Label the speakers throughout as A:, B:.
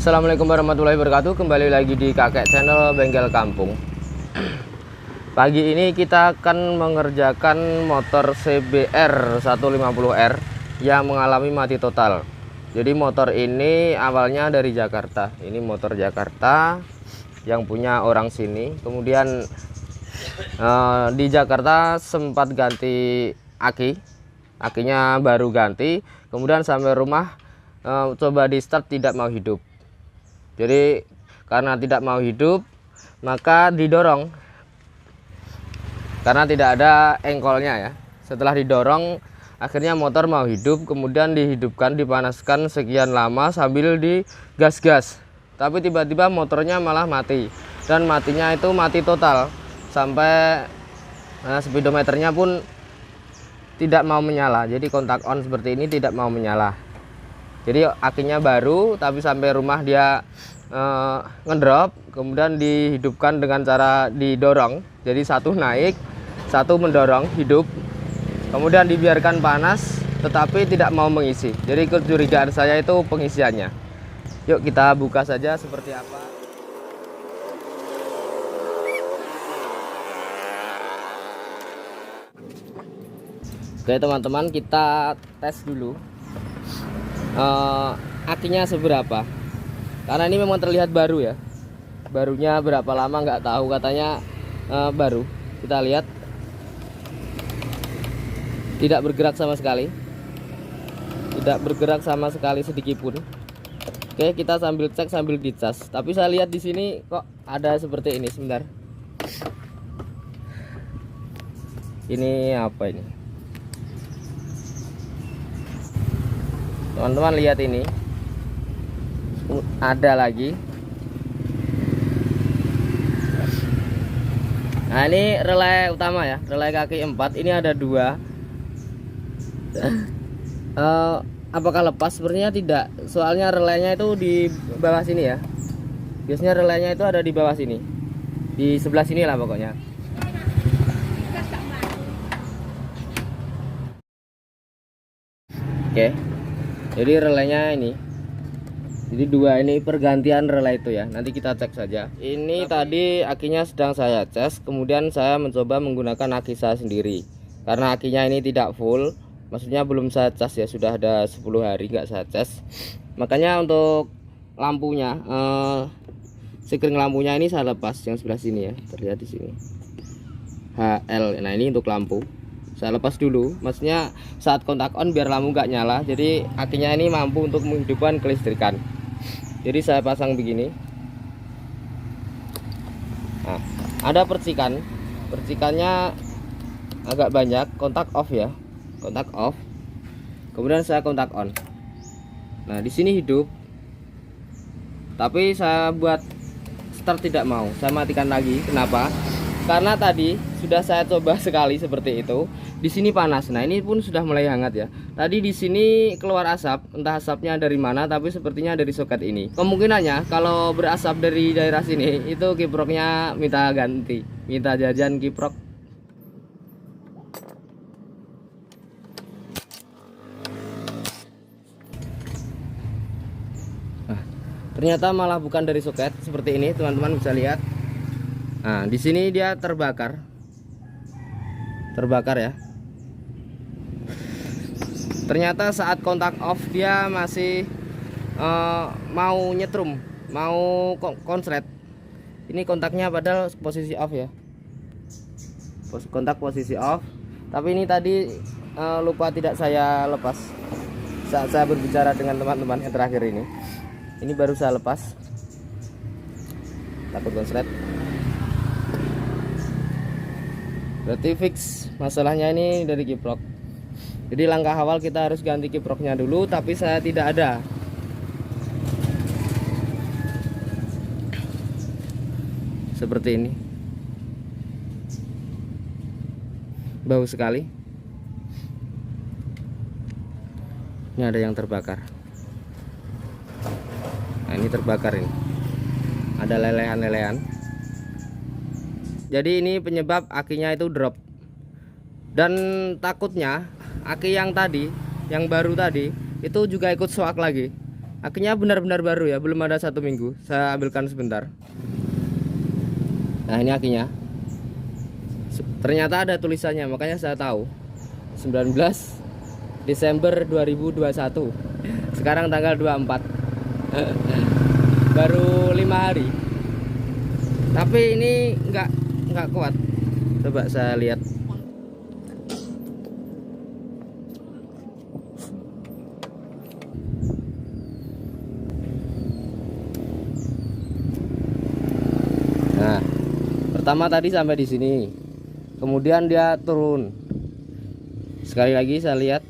A: Assalamualaikum warahmatullahi wabarakatuh. Kembali lagi di Kakek Channel Bengkel Kampung. Pagi ini kita akan mengerjakan motor CBR 150R yang mengalami mati total. Jadi motor ini awalnya dari Jakarta. Ini motor Jakarta yang punya orang sini. Kemudian di Jakarta sempat ganti akinya baru ganti. Kemudian sampai rumah coba di start tidak mau hidup. Jadi karena tidak mau hidup maka didorong, karena tidak ada engkolnya ya. Setelah didorong akhirnya motor mau hidup, kemudian dihidupkan, dipanaskan sekian lama sambil digas-gas, tapi tiba-tiba motornya malah mati. Dan matinya itu mati total, sampai speedometernya pun tidak mau menyala. Jadi kontak on seperti ini tidak mau menyala. Jadi akinya baru, tapi sampai rumah dia ngedrop, kemudian dihidupkan dengan cara didorong. Jadi satu naik, satu mendorong, hidup. Kemudian dibiarkan panas, tetapi tidak mau mengisi. Jadi kecurigaan saya itu pengisiannya. Yuk kita buka saja seperti apa. Oke teman-teman, kita tes dulu akinya seberapa, karena ini memang terlihat baru ya. Barunya berapa lama nggak tahu, katanya baru. Kita lihat tidak bergerak sama sekali, tidak bergerak sama sekali sedikit pun. Oke, kita sambil cek sambil dicas. Tapi saya lihat di sini kok ada seperti ini. Sebentar, ini apa ini teman-teman? Lihat ini, ada lagi. Nah ini relay utama ya, relay kaki 4. Ini ada 2. Apakah lepas? Sepertinya tidak, soalnya relaynya itu di bawah sini ya. Biasanya relaynya itu ada di bawah sini, di sebelah sini lah pokoknya. Oke, jadi relaynya ini, jadi 2 ini pergantian relay itu ya. Nanti kita cek saja. Ini tadi akinya sedang saya cas, kemudian saya mencoba menggunakan aki saya sendiri. Karena akinya ini tidak full, maksudnya belum saya cas ya, sudah ada 10 hari nggak saya cas. Makanya untuk lampunya, sekring lampunya ini saya lepas yang sebelah sini ya, terlihat di sini HL. Nah ini untuk lampu saya lepas dulu, maksudnya saat kontak on biar lampu nggak nyala. Jadi akinya ini mampu untuk menghidupkan kelistrikan. Jadi saya pasang begini. Nah, ada percikannya agak banyak. Kontak off ya, kontak off. Kemudian saya kontak on. Nah di sini hidup, tapi saya buat start tidak mau. Saya matikan lagi. Kenapa? Karena tadi sudah saya coba sekali seperti itu. Di sini panas. Nah ini pun sudah mulai hangat ya. Tadi di sini keluar asap, entah asapnya dari mana, tapi sepertinya dari soket ini. Kemungkinannya kalau berasap dari daerah sini, itu kiproknya minta ganti, minta jajan kiprok. Nah, ternyata malah bukan dari soket seperti ini, teman-teman bisa lihat. Nah, di sini dia terbakar ya. Ternyata saat kontak off dia masih mau nyetrum, mau konslet. Ini kontaknya padahal posisi off ya. Kontak posisi off. Tapi ini tadi lupa tidak saya lepas saat saya berbicara dengan teman-teman yang terakhir ini. Ini baru saya lepas. Takut konslet. Berarti fix masalahnya ini dari kiprok. Jadi langkah awal kita harus ganti kiproknya dulu, tapi saya tidak ada. Seperti ini. Bau sekali. Ini ada yang terbakar. Nah ini terbakar ini. Ada lelehan-lelehan. Jadi ini penyebab akinya itu drop. Dan takutnya aki yang tadi, yang baru tadi, itu juga ikut shock lagi. Akinya benar-benar baru ya, belum ada 1 minggu. Saya ambilkan sebentar. Nah, ini akinya. Ternyata ada tulisannya, makanya saya tahu 19 Desember 2021. Sekarang tanggal 24. Baru 5 hari. Tapi ini nggak kuat. Coba saya lihat. Nah, pertama tadi sampai di sini. Kemudian dia turun. Sekali lagi saya lihat.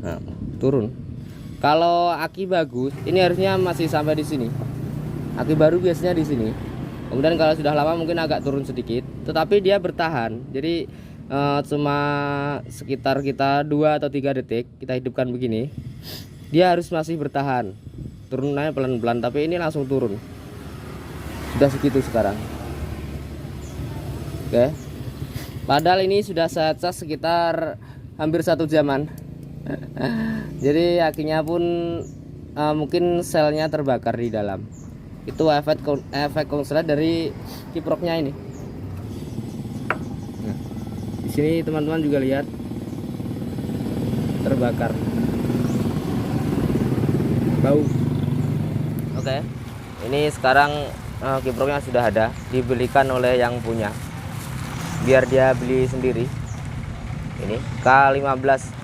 A: Nah, turun. Kalau aki bagus, ini harusnya masih sampai di sini. Aki baru biasanya di sini. Kemudian kalau sudah lama mungkin agak turun sedikit, tetapi dia bertahan. Jadi cuma sekitar kita 2 atau 3 detik kita hidupkan begini. Dia harus masih bertahan. Turunannya pelan-pelan, tapi ini langsung turun. Sudah segitu sekarang. Oke. Padahal ini sudah saya cas sekitar hampir 1 jaman. Jadi akinya pun mungkin selnya terbakar di dalam. Itu efek konslet dari kiproknya ini. Nah, di sini teman-teman juga lihat terbakar. Bau. Oke. Ini sekarang kiproknya sudah ada, dibelikan oleh yang punya. Biar dia beli sendiri. Ini K15.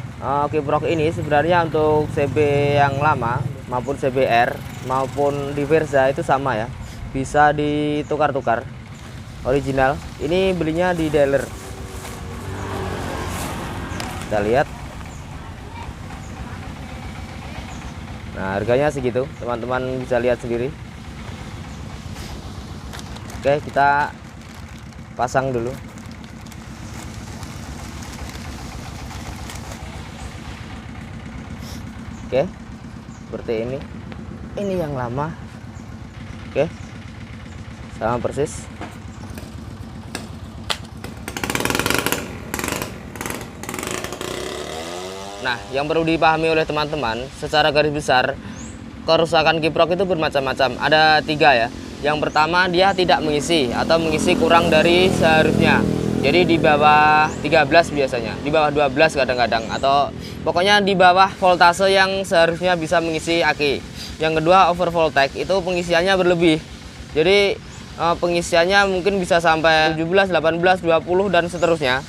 A: Kiprok ini sebenarnya untuk CB yang lama maupun CBR maupun di Verza itu sama ya, bisa ditukar-tukar. Original ini belinya di dealer. Kita lihat. Nah, harganya segitu, teman-teman bisa lihat sendiri. Oke, kita pasang dulu. Oke, seperti ini. Ini yang lama. Oke, sama persis. Nah, yang perlu dipahami oleh teman-teman, secara garis besar, kerusakan kiprok itu bermacam-macam. Ada 3 ya. Yang pertama, dia tidak mengisi atau mengisi kurang dari seharusnya. Jadi di bawah 13 biasanya, di bawah 12 kadang-kadang, atau pokoknya di bawah voltase yang seharusnya bisa mengisi aki. Yang kedua, over voltage, itu pengisiannya berlebih. Jadi pengisiannya mungkin bisa sampai 17, 18, 20 dan seterusnya.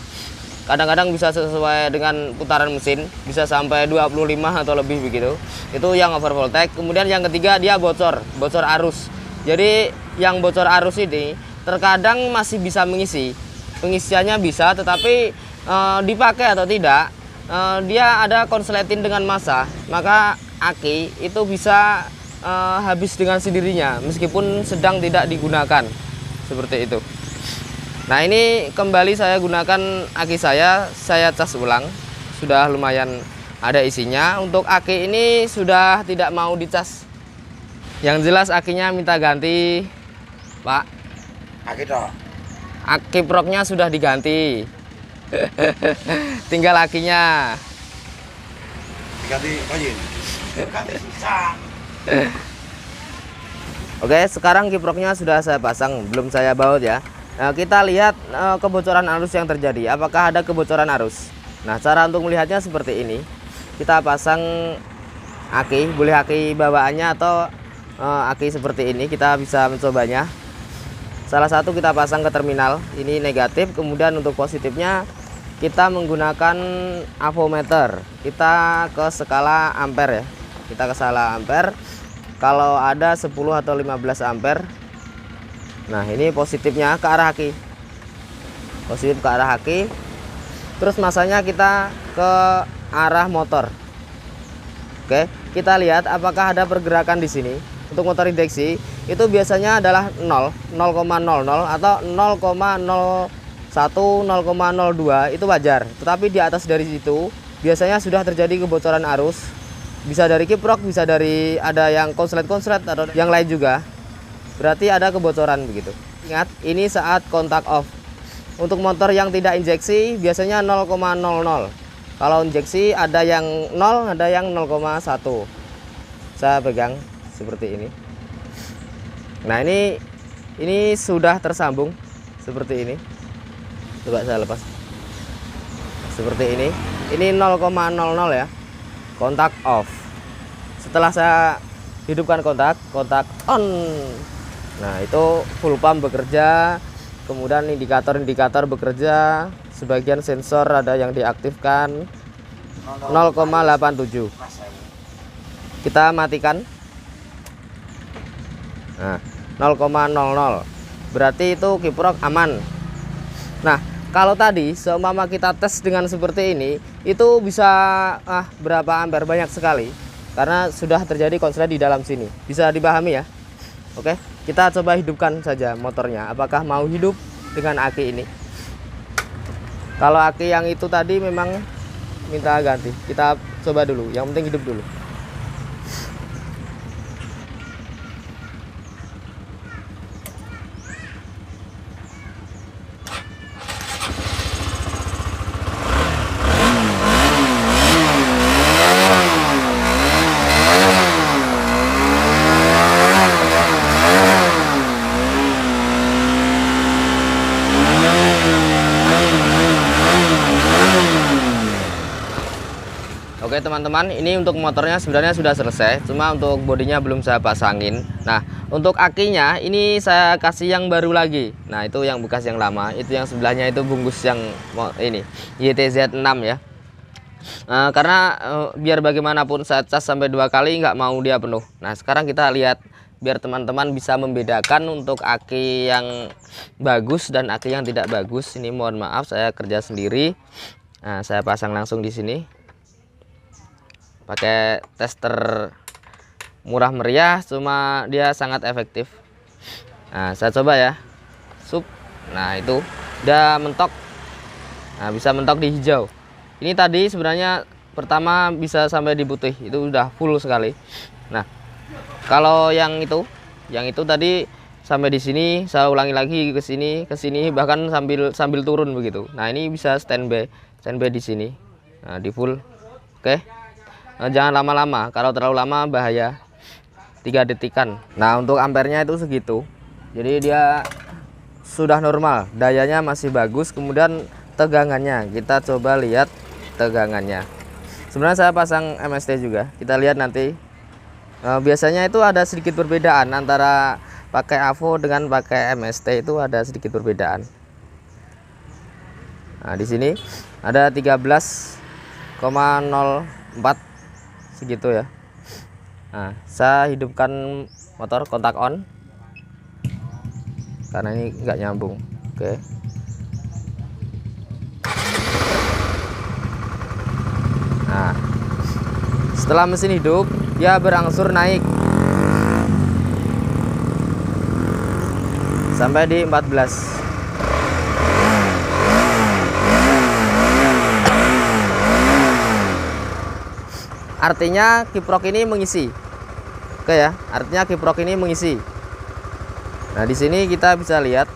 A: Kadang-kadang bisa sesuai dengan putaran mesin, bisa sampai 25 atau lebih begitu. Itu yang over voltage. Kemudian yang ketiga, dia bocor arus. Jadi yang bocor arus ini terkadang masih bisa mengisi. Pengisiannya bisa, tetapi dipakai atau tidak, dia ada konsleting dengan massa, maka aki itu bisa habis dengan sendirinya meskipun sedang tidak digunakan, seperti itu. Nah, ini kembali saya gunakan aki saya cas ulang, sudah lumayan ada isinya. Untuk aki ini sudah tidak mau dicas. Yang jelas akinya minta ganti, Pak.
B: Aki toh.
A: Kiproknya sudah diganti. Tinggal akinya.
B: Diganti koin. Ganti susah.
A: Oke, sekarang kiproknya sudah saya pasang, belum saya baut ya. Nah, kita lihat kebocoran arus yang terjadi. Apakah ada kebocoran arus? Nah, cara untuk melihatnya seperti ini. Kita pasang aki, boleh aki bawaannya atau aki seperti ini. Kita bisa mencobanya. Salah satu kita pasang ke terminal, ini negatif. Kemudian untuk positifnya kita menggunakan avometer. Kita ke skala ampere ya. Kita ke skala ampere. Kalau ada 10 atau 15 ampere. Nah, ini positifnya ke arah aki. Positif ke arah aki. Terus masanya kita ke arah motor. Oke, kita lihat apakah ada pergerakan di sini. Untuk motor injeksi itu biasanya adalah 0,00 atau 0,01, 0,02 itu wajar. Tetapi di atas dari situ biasanya sudah terjadi kebocoran arus. Bisa dari kiprok, bisa dari ada yang konslet-konslet atau yang lain juga. Berarti ada kebocoran begitu. Ingat, ini saat kontak off. Untuk motor yang tidak injeksi biasanya 0,00. Kalau injeksi ada yang 0, ada yang 0,1. saya pegang seperti ini. Nah, ini sudah tersambung seperti ini. Coba saya lepas. Seperti ini. Ini 0,00 ya. Kontak off. Setelah saya hidupkan kontak on. Nah, itu full pump bekerja. Kemudian indikator-indikator bekerja. Sebagian sensor ada yang diaktifkan. 0,87. Kita matikan. Nah, 0,00. Berarti itu kiprok aman. Nah, kalau tadi seumpama kita tes dengan seperti ini, itu bisa berapa ampere, banyak sekali. Karena sudah terjadi konslet di dalam sini. Bisa dipahami ya? Oke, kita coba hidupkan saja motornya. Apakah mau hidup dengan aki ini? Kalau aki yang itu tadi memang minta ganti. Kita coba dulu. Yang penting hidup dulu. Oke teman-teman, ini untuk motornya sebenarnya sudah selesai, cuma untuk bodinya belum saya pasangin. Nah, untuk akinya ini saya kasih yang baru lagi. Nah, itu yang bekas yang lama, itu yang sebelahnya itu bungkus yang ini YTZ 6 ya. Karena biar bagaimanapun saya cas sampai 2 kali nggak mau dia penuh. Nah, sekarang kita lihat biar teman-teman bisa membedakan untuk aki yang bagus dan aki yang tidak bagus. Ini mohon maaf saya kerja sendiri. Nah, saya pasang langsung di sini. Pakai tester murah meriah, cuma dia sangat efektif. Nah, saya coba ya. Nah, itu udah mentok. Nah, bisa mentok di hijau. Ini tadi sebenarnya pertama bisa sampai di putih, itu udah full sekali. Nah, kalau yang itu tadi sampai di sini, saya ulangi lagi ke sini bahkan sambil turun begitu. Nah, ini bisa standby di sini. Nah, di full. Oke. Nah, jangan lama-lama, kalau terlalu lama bahaya. 3 detikan. Nah, untuk ampernya itu segitu. Jadi dia sudah normal, dayanya masih bagus. Kemudian tegangannya, kita coba lihat tegangannya. Sebenarnya saya pasang MST juga, kita lihat nanti. Biasanya itu ada sedikit perbedaan antara pakai AVO dengan pakai MST, itu ada sedikit perbedaan. Nah, di sini ada 13,04 segitu ya. Nah, saya hidupkan motor kontak on karena ini nggak nyambung. Oke. Nah, setelah mesin hidup dia berangsur naik sampai di 14. Artinya kiprok ini mengisi. Oke ya, artinya kiprok ini mengisi. Nah, di sini kita bisa lihat.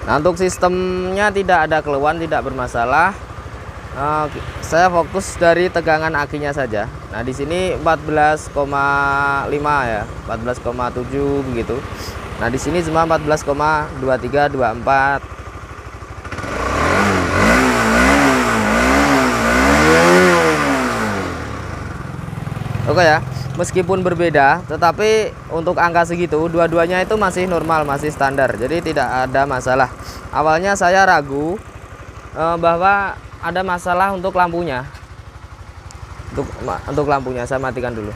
A: Nah, untuk sistemnya tidak ada keluhan, tidak bermasalah. Saya fokus dari tegangan akinya saja. Nah, di sini 14,5 ya, 14,7 begitu. Nah, di sini cuma 14,23 24. Oke ya, meskipun berbeda, tetapi untuk angka segitu dua-duanya itu masih normal, masih standar, jadi tidak ada masalah. Awalnya saya ragu bahwa ada masalah untuk lampunya. Untuk lampunya saya matikan dulu.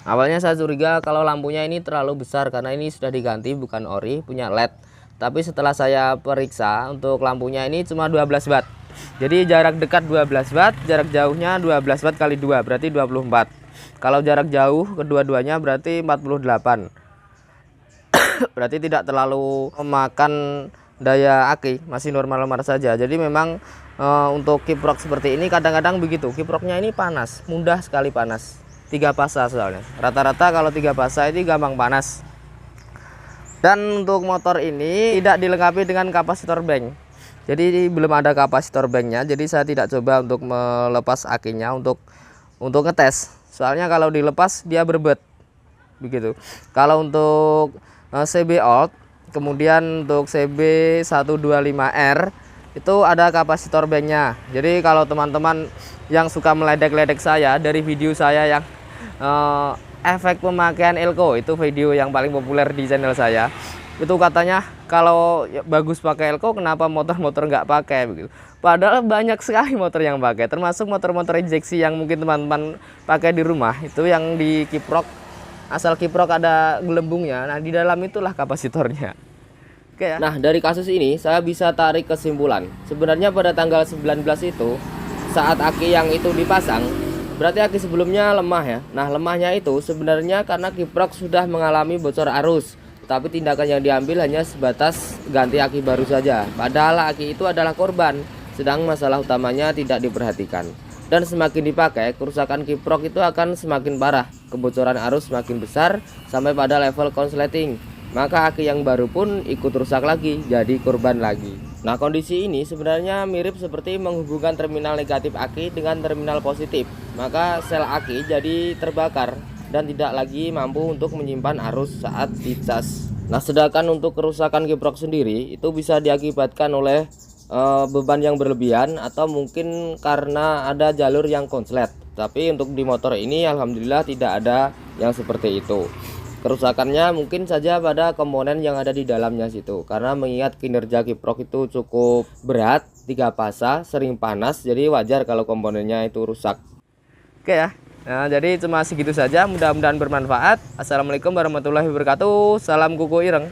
A: Awalnya saya curiga kalau lampunya ini terlalu besar karena ini sudah diganti, bukan ori, punya LED. Tapi setelah saya periksa untuk lampunya ini cuma 12 watt. Jadi jarak dekat 12 watt, jarak jauhnya 12 watt kali 2 berarti 24. Kalau jarak jauh kedua-duanya berarti 48. Berarti tidak terlalu memakan daya aki, masih normal-normal saja. Jadi memang untuk kiprok seperti ini kadang-kadang begitu. Kiproknya ini panas, mudah sekali panas. 3 fasa soalnya. Rata-rata kalau 3 fasa ini gampang panas. Dan untuk motor ini tidak dilengkapi dengan kapasitor bank. Jadi belum ada kapasitor banknya, jadi saya tidak coba untuk melepas akinya untuk ngetes soalnya kalau dilepas dia berbet begitu. Kalau untuk CB old, kemudian untuk CB 125R itu ada kapasitor banknya. Jadi kalau teman-teman yang suka meledek-ledek saya dari video saya yang efek pemakaian elko, itu video yang paling populer di channel saya, itu katanya kalau bagus pakai elko kenapa motor-motor nggak pakai begitu. Padahal banyak sekali motor yang pakai, termasuk motor-motor injeksi yang mungkin teman-teman pakai di rumah, itu yang di kiprok, asal kiprok ada gelembungnya, nah di dalam itulah kapasitornya. Oke ya. Nah, dari kasus ini saya bisa tarik kesimpulan, sebenarnya pada tanggal 19 itu saat aki yang itu dipasang, berarti aki sebelumnya lemah ya. Nah, lemahnya itu sebenarnya karena kiprok sudah mengalami bocor arus, tapi tindakan yang diambil hanya sebatas ganti aki baru saja. Padahal aki itu adalah korban, sedang masalah utamanya tidak diperhatikan. Dan semakin dipakai, kerusakan kiprok itu akan semakin parah, kebocoran arus semakin besar sampai pada level konsleting. Maka aki yang baru pun ikut rusak lagi, jadi korban lagi. Nah, kondisi ini sebenarnya mirip seperti menghubungkan terminal negatif aki dengan terminal positif. Maka sel aki jadi terbakar dan tidak lagi mampu untuk menyimpan arus saat dicas. Nah, sedangkan untuk kerusakan kiprok sendiri itu bisa diakibatkan oleh beban yang berlebihan atau mungkin karena ada jalur yang konslet. Tapi untuk di motor ini alhamdulillah tidak ada yang seperti itu. Kerusakannya mungkin saja pada komponen yang ada di dalamnya situ, karena mengingat kinerja kiprok itu cukup berat, 3 fasa, sering panas, jadi wajar kalau komponennya itu rusak. Oke ya. Nah, jadi cuma segitu saja, mudah-mudahan bermanfaat. Assalamualaikum warahmatullahi wabarakatuh. Salam kuku ireng.